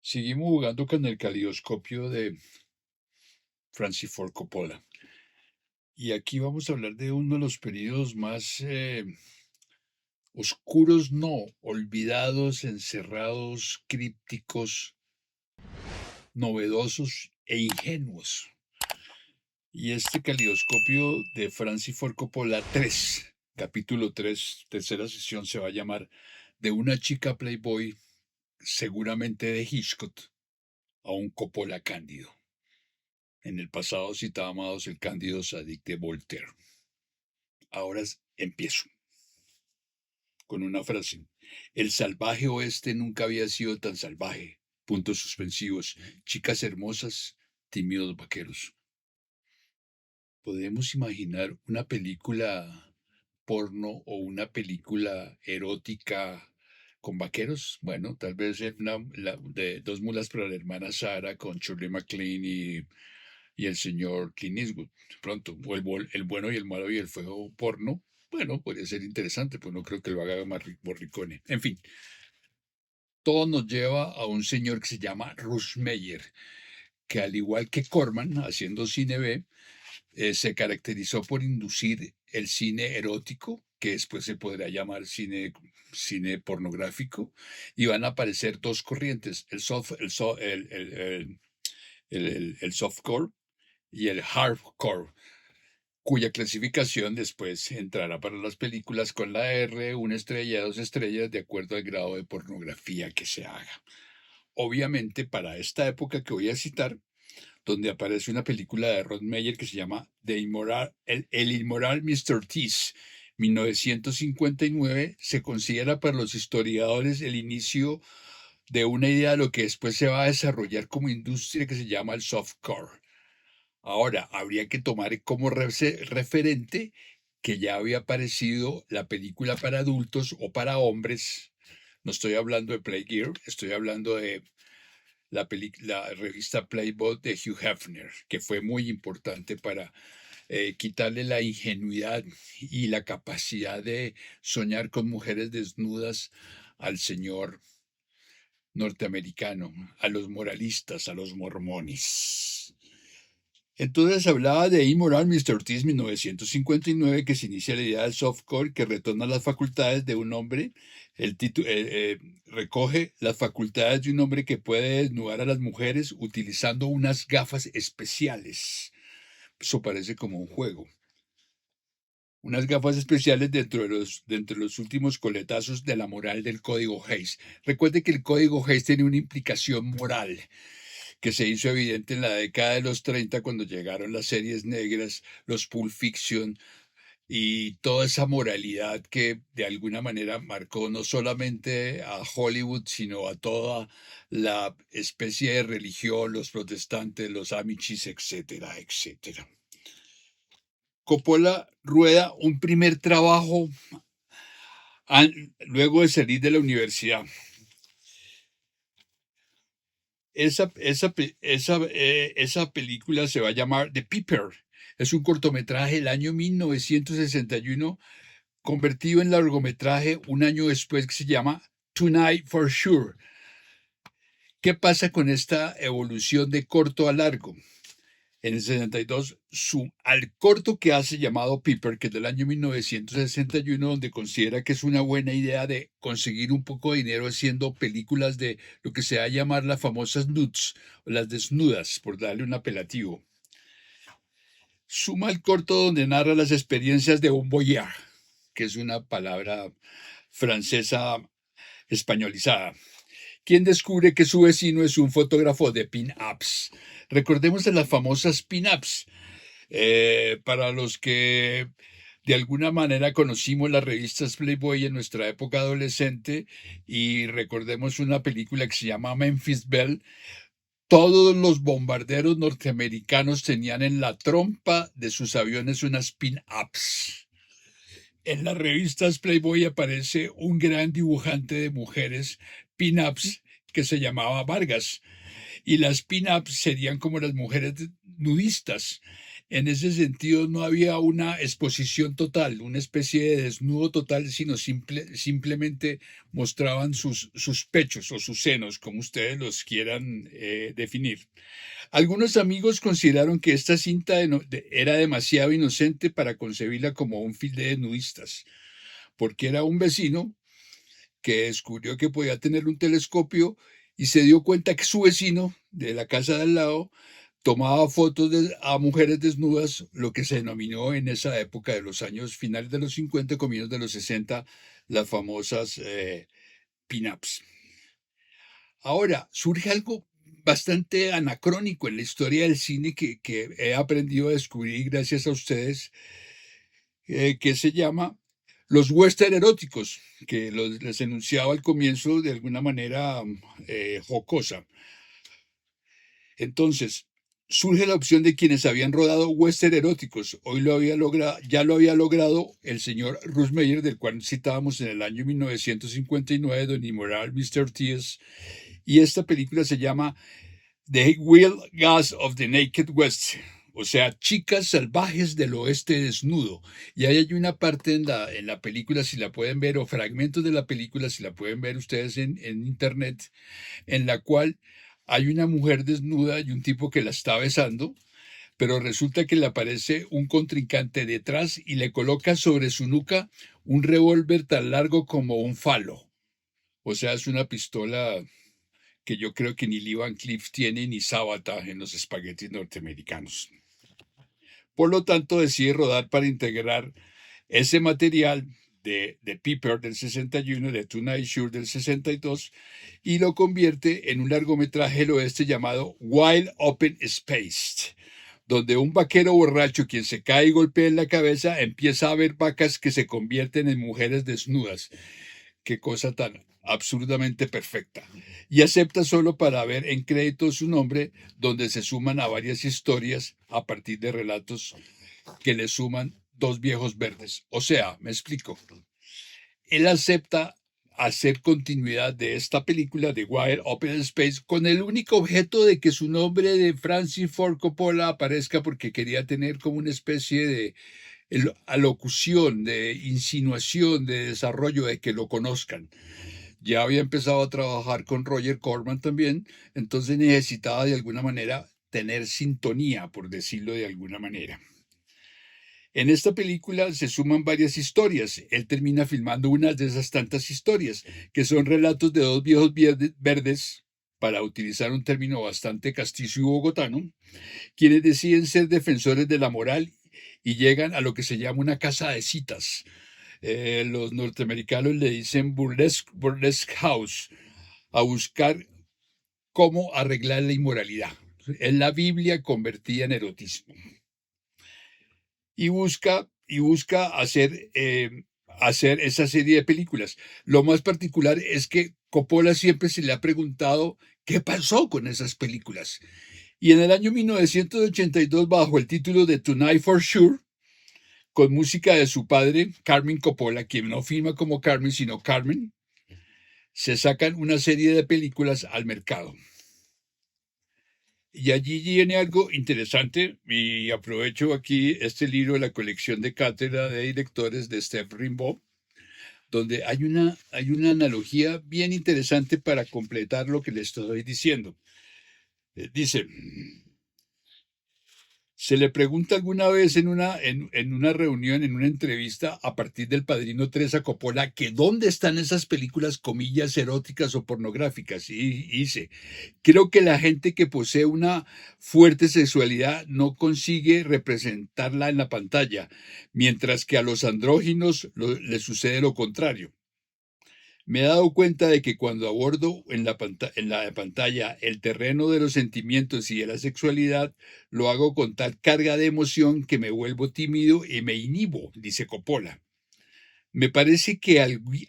Seguimos jugando con el caleidoscopio de Francis Ford Coppola. Y aquí vamos a hablar de uno de los periodos más oscuros, no, olvidados, encerrados, crípticos, novedosos e ingenuos. Y este caleidoscopio de Francis Ford Coppola 3, capítulo 3, tercera sesión, se va a llamar De una chica Playboy, seguramente de Hitchcock, a un Coppola cándido. En el pasado citábamos el Cándido Sadik de Voltaire. Ahora empiezo con una frase. El salvaje oeste nunca había sido tan salvaje. Puntos suspensivos. Chicas hermosas, tímidos vaqueros. ¿Podemos imaginar una película porno o una película erótica con vaqueros? Bueno, tal vez de Dos mulas para la hermana Sara con Shirley MacLaine y el señor Clint Eastwood, de pronto, o el bueno y el malo y el fuego porno. Bueno, podría ser interesante, pues no creo que lo haga Morricone. En fin, todo nos lleva a un señor que se llama Russ Meyer, que al igual que Corman, haciendo cine B, se caracterizó por inducir el cine erótico, que después se podrá llamar cine pornográfico, y van a aparecer dos corrientes, el softcore y el hardcore, cuya clasificación después entrará para las películas con la R, una estrella, dos estrellas, de acuerdo al grado de pornografía que se haga. Obviamente, para esta época que voy a citar, donde aparece una película de Rod Meyer que se llama El inmoral Mr. Tease, 1959, se considera para los historiadores el inicio de una idea de lo que después se va a desarrollar como industria que se llama el softcore. Ahora, habría que tomar como referente que ya había aparecido la película para adultos o para hombres. No estoy hablando de Playgear, estoy hablando de la revista Playboy de Hugh Hefner, que fue muy importante para quitarle la ingenuidad y la capacidad de soñar con mujeres desnudas al señor norteamericano, a los moralistas, a los mormones. Entonces hablaba de Immoral Mr. Ortiz 1959, que se inicia la idea del softcore, que retorna las facultades de un hombre. Recoge las facultades de un hombre que puede desnudar a las mujeres utilizando unas gafas especiales. Eso parece como un juego. Unas gafas especiales dentro de los últimos coletazos de la moral del Código Hays. Recuerde que el Código Hays tiene una implicación moral que se hizo evidente en la década de los 30 cuando llegaron las series negras, los Pulp Fiction y toda esa moralidad que de alguna manera marcó no solamente a Hollywood, sino a toda la especie de religión, los protestantes, los amichis, etcétera, etcétera. Coppola rueda un primer trabajo luego de salir de la universidad. Esa película se va a llamar The Piper. Es un cortometraje del año 1961, convertido en largometraje un año después, que se llama Tonight for Sure. ¿Qué pasa con esta evolución de corto a largo? En el 62, al corto que hace llamado Piper, que es del año 1961, donde considera que es una buena idea de conseguir un poco de dinero haciendo películas de lo que se va a llamar las famosas nudes, o las desnudas, por darle un apelativo. Suma el corto donde narra las experiencias de un voyeur, que es una palabra francesa españolizada, quien descubre que su vecino es un fotógrafo de pin-ups. Recordemos de las famosas pin-ups. Para los que de alguna manera conocimos las revistas Playboy en nuestra época adolescente y recordemos una película que se llama Memphis Belle, todos los bombarderos norteamericanos tenían en la trompa de sus aviones unas pin-ups. En las revistas Playboy aparece un gran dibujante de mujeres pin-ups que se llamaba Vargas, y las pin-ups serían como las mujeres nudistas. En ese sentido, no había una exposición total, una especie de desnudo total, sino simplemente mostraban sus pechos o sus senos, como ustedes los quieran definir. Algunos amigos consideraron que esta cinta era demasiado inocente para concebirla como un film de nudistas, porque era un vecino que descubrió que podía tener un telescopio y se dio cuenta que su vecino de la casa de al lado tomaba fotos a mujeres desnudas, lo que se denominó en esa época de los años finales de los 50, comienzos de los 60, las famosas pin-ups. Ahora, surge algo bastante anacrónico en la historia del cine que he aprendido a descubrir gracias a ustedes, que se llama los western eróticos, que les enunciaba al comienzo de alguna manera jocosa. Entonces, surge la opción de quienes habían rodado western eróticos. Ya lo había logrado el señor Russ Meyer, del cual citábamos en el año 1959, Don Immoral Mr. T.S., y esta película se llama The Wild Gods of the Naked West, o sea, chicas salvajes del oeste desnudo. Y ahí hay una parte en la película, si la pueden ver, o fragmentos de la película, si la pueden ver ustedes en internet, en la cual hay una mujer desnuda y un tipo que la está besando, pero resulta que le aparece un contrincante detrás y le coloca sobre su nuca un revólver tan largo como un falo. O sea, es una pistola que yo creo que ni Lee Van Cleef tiene ni Sabata en los espaguetis norteamericanos. Por lo tanto, decide rodar para integrar ese material de Piper del 61, de Tonight Show del 62, y lo convierte en un largometraje del oeste llamado Wild Open Space, donde un vaquero borracho quien se cae y golpea en la cabeza empieza a ver vacas que se convierten en mujeres desnudas. Qué cosa tan absurdamente perfecta. Y acepta solo para ver en crédito su nombre, donde se suman a varias historias a partir de relatos que le suman dos viejos verdes. O sea, me explico. Él acepta hacer continuidad de esta película de Wild Open Space con el único objeto de que su nombre de Francis Ford Coppola aparezca, porque quería tener como una especie de alocución, de insinuación, de desarrollo, de que lo conozcan. Ya había empezado a trabajar con Roger Corman también, entonces necesitaba de alguna manera tener sintonía, por decirlo de alguna manera. En esta película se suman varias historias. Él termina filmando una de esas tantas historias, que son relatos de dos viejos verdes, para utilizar un término bastante castizo y bogotano, quienes deciden ser defensores de la moral y llegan a lo que se llama una casa de citas. Los norteamericanos le dicen burlesque house, a buscar cómo arreglar la inmoralidad. Es la Biblia convertida en erotismo. Y busca hacer esa serie de películas. Lo más particular es que Coppola siempre se le ha preguntado qué pasó con esas películas. Y en el año 1982, bajo el título de Tonight for Sure, con música de su padre, Carmine Coppola, quien no firma como Carmen, sino Carmen, se sacan una serie de películas al mercado. Y allí viene algo interesante, y aprovecho aquí este libro de la colección de cátedra de directores de Steph Rimbaud, donde hay una analogía bien interesante para completar lo que les estoy diciendo. Dice, se le pregunta alguna vez en una reunión, en una entrevista, a partir del Padrino 3 a Coppola, que dónde están esas películas, comillas, eróticas o pornográficas. Y dice, creo que la gente que posee una fuerte sexualidad no consigue representarla en la pantalla, mientras que a los andróginos les sucede lo contrario. Me he dado cuenta de que cuando abordo en la pantalla el terreno de los sentimientos y de la sexualidad, lo hago con tal carga de emoción que me vuelvo tímido y me inhibo, dice Coppola. Me parece que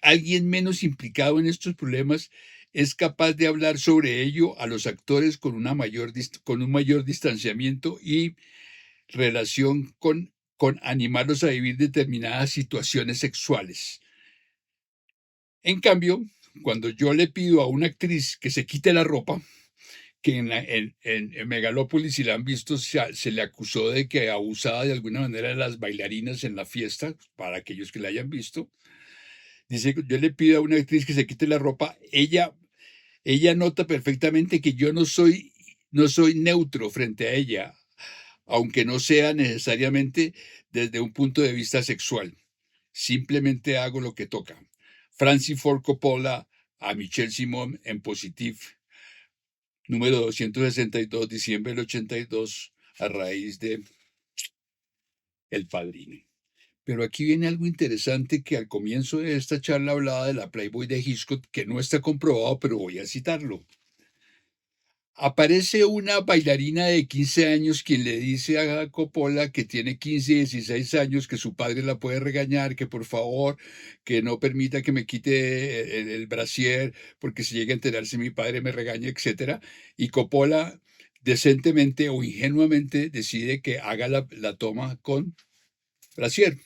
alguien menos implicado en estos problemas es capaz de hablar sobre ello a los actores con un mayor distanciamiento y relación con animarlos a vivir determinadas situaciones sexuales. En cambio, cuando yo le pido a una actriz que se quite la ropa, que en Megalópolis, si la han visto, se le acusó de que abusaba de alguna manera de las bailarinas en la fiesta, para aquellos que la hayan visto. Dice, yo le pido a una actriz que se quite la ropa, ella nota perfectamente que yo no soy neutro frente a ella, aunque no sea necesariamente desde un punto de vista sexual. Simplemente hago lo que toca. Francis Ford Coppola a Michelle Simon en Positive, número 262, diciembre del 82, a raíz de El Padrino. Pero aquí viene algo interesante que al comienzo de esta charla hablaba de la Playboy de Hitchcock, que no está comprobado, pero voy a citarlo. Aparece una bailarina de 15 años quien le dice a Coppola que tiene 15 y 16 años, que su padre la puede regañar, que por favor, que no permita que me quite el brasier, porque si llega a enterarse mi padre me regaña, etcétera. Y Coppola decentemente o ingenuamente decide que haga la toma con brasier.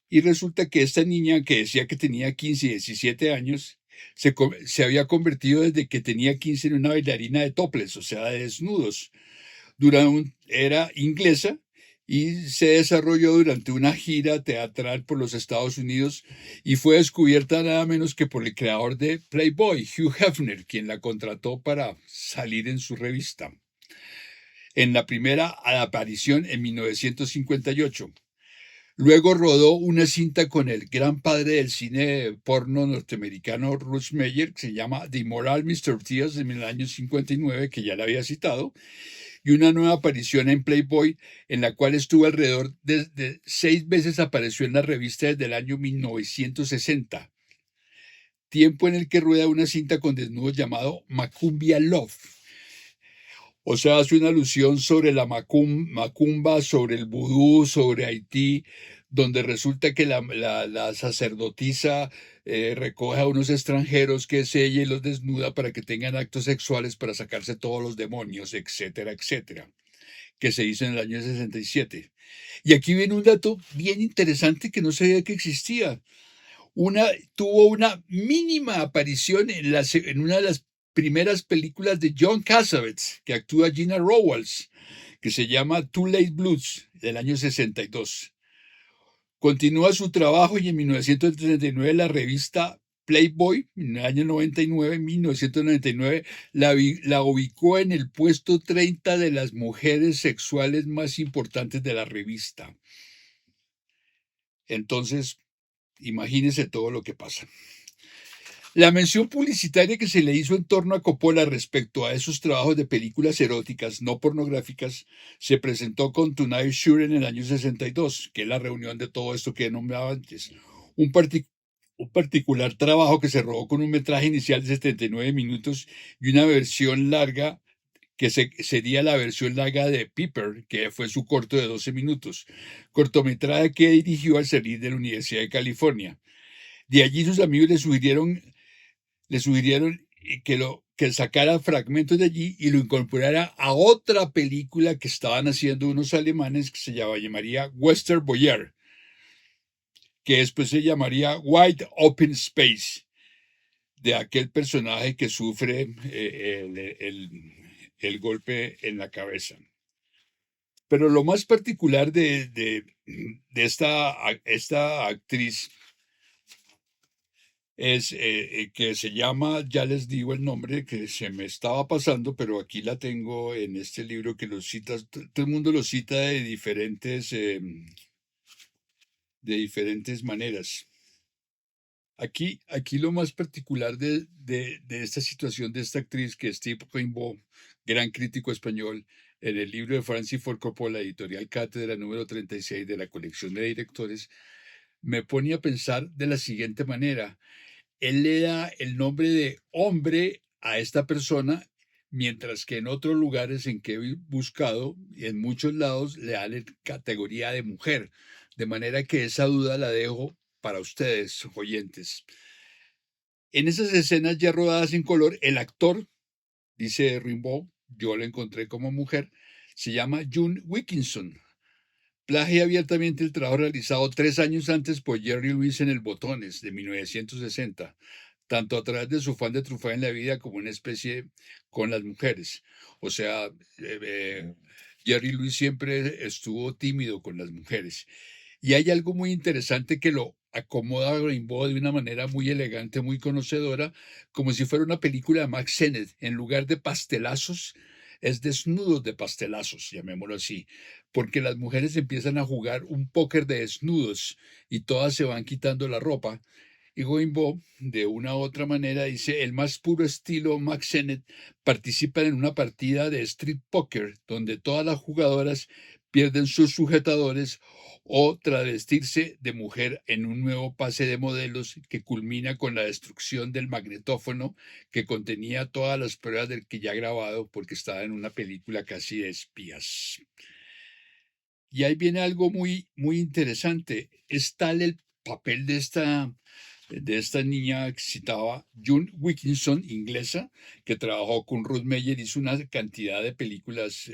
Y resulta que esta niña que decía que tenía 15 y 17 años, se había convertido desde que tenía 15 en una bailarina de topless, o sea, de desnudos. Era inglesa y se desarrolló durante una gira teatral por los Estados Unidos y fue descubierta nada menos que por el creador de Playboy, Hugh Hefner, quien la contrató para salir en su revista. En la primera aparición en 1958. Luego rodó una cinta con el gran padre del cine porno norteamericano Russ Meyer, que se llama The Immoral Mr. Tears, en el año 59, que ya la había citado, y una nueva aparición en Playboy, en la cual estuvo alrededor de 6 veces, apareció en la revista desde el año 1960, tiempo en el que rueda una cinta con desnudos llamado Macumbia Love. O sea, hace una alusión sobre la macumba, sobre el vudú, sobre Haití, donde resulta que la sacerdotisa recoge a unos extranjeros que es ella y los desnuda para que tengan actos sexuales para sacarse todos los demonios, etcétera, etcétera, que se hizo en el año 67. Y aquí viene un dato bien interesante que no sabía que existía. Tuvo una mínima aparición en una de las primeras películas de John Cassavetes, que actúa Gina Rowlands, que se llama Too Late Blues, del año 62. Continúa su trabajo y en 1939 la revista Playboy, en el año 1999, la ubicó en el puesto 30 de las mujeres sexuales más importantes de la revista. Entonces, imagínense todo lo que pasa. La mención publicitaria que se le hizo en torno a Coppola respecto a esos trabajos de películas eróticas no pornográficas se presentó con Tonight Show en el año 62, que es la reunión de todo esto que he nombrado antes. Un particular trabajo que se rodó con un metraje inicial de 79 minutos y una versión larga que sería la versión larga de Piper, que fue su corto de 12 minutos, cortometraje que dirigió al salir de la Universidad de California. De allí sus amigos le sugirieron que sacara fragmentos de allí y lo incorporara a otra película que estaban haciendo unos alemanes que se llamaría Western Boyer, que después se llamaría Wide Open Space, de aquel personaje que sufre el golpe en la cabeza. Pero lo más particular de esta actriz es que se llama, ya les digo el nombre, que se me estaba pasando, pero aquí la tengo en este libro que lo cita, todo el mundo lo cita de diferentes maneras. Aquí lo más particular de esta situación de esta actriz, que es Steve Rimbaud, gran crítico español, en el libro de Francis Ford Coppola, editorial Cátedra número 36 de la colección de directores, me pone a pensar de la siguiente manera. Él le da el nombre de hombre a esta persona, mientras que en otros lugares en que he buscado, y en muchos lados, le dan categoría de mujer. De manera que esa duda la dejo para ustedes, oyentes. En esas escenas ya rodadas en color, el actor, dice Rimbaud, yo lo encontré como mujer, se llama June Wilkinson. Plagia abiertamente el trabajo realizado 3 años antes por Jerry Lewis en El Botones, de 1960. tanto a través de su afán de triunfar en la vida como una especie con las mujeres. O sea, Jerry Lewis siempre estuvo tímido con las mujeres. Y hay algo muy interesante que lo acomoda a Rainbow de una manera muy elegante, muy conocedora, como si fuera una película de Max Sennett. En lugar de pastelazos, es desnudos de pastelazos, llamémoslo así, porque las mujeres empiezan a jugar un póker de desnudos y todas se van quitando la ropa. Y Goimbo, de una u otra manera, dice, el más puro estilo Max Sennett participa en una partida de street poker donde todas las jugadoras pierden sus sujetadores o travestirse de mujer en un nuevo pase de modelos que culmina con la destrucción del magnetófono que contenía todas las pruebas del que ya grabado porque estaba en una película casi de espías. Y ahí viene algo muy, muy interesante. Es tal el papel de esta niña que citaba, June Wilkinson, inglesa, que trabajó con Ruth Meyer, hizo una cantidad de películas,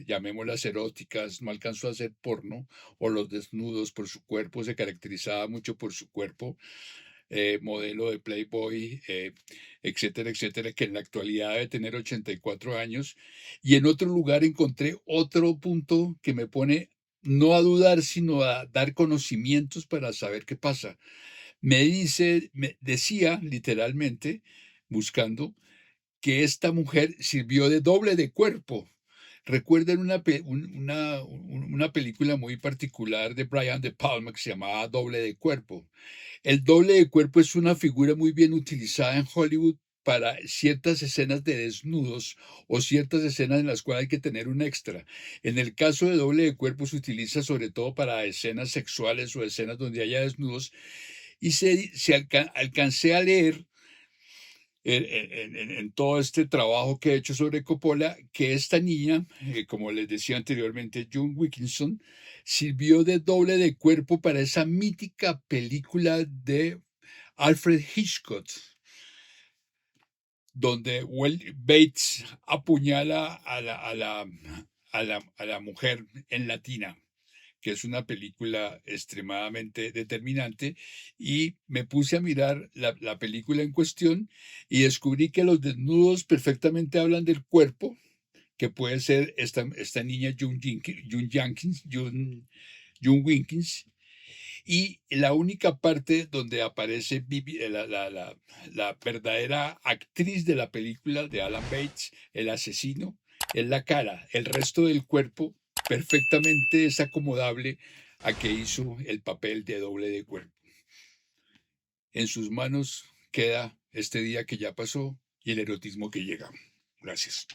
llamémoslas eróticas, no alcanzó a hacer porno, o los desnudos por su cuerpo, se caracterizaba mucho por su cuerpo, modelo de Playboy, etcétera, etcétera, que en la actualidad debe tener 84 años. Y en otro lugar encontré otro punto que me pone no a dudar, sino a dar conocimientos para saber qué pasa. Me decía literalmente, buscando, que esta mujer sirvió de doble de cuerpo. Recuerden una película muy particular de Brian De Palma que se llamaba Doble de Cuerpo. El doble de cuerpo es una figura muy bien utilizada en Hollywood para ciertas escenas de desnudos o ciertas escenas en las cuales hay que tener un extra. En el caso de doble de cuerpo se utiliza sobre todo para escenas sexuales o escenas donde haya desnudos y alcancé a leer en todo este trabajo que he hecho sobre Coppola, que esta niña, como les decía anteriormente, June Wilkinson, sirvió de doble de cuerpo para esa mítica película de Alfred Hitchcock, donde Will Bates apuñala a la mujer en latina, que es una película extremadamente determinante, y me puse a mirar la película en cuestión y descubrí que los desnudos perfectamente hablan del cuerpo, que puede ser esta niña June Winkins, y la única parte donde aparece la verdadera actriz de la película de Alan Bates, el asesino, es la cara. El resto del cuerpo perfectamente es acomodable a que hizo el papel de doble de cuerpo. En sus manos queda este día que ya pasó y el erotismo que llega. Gracias.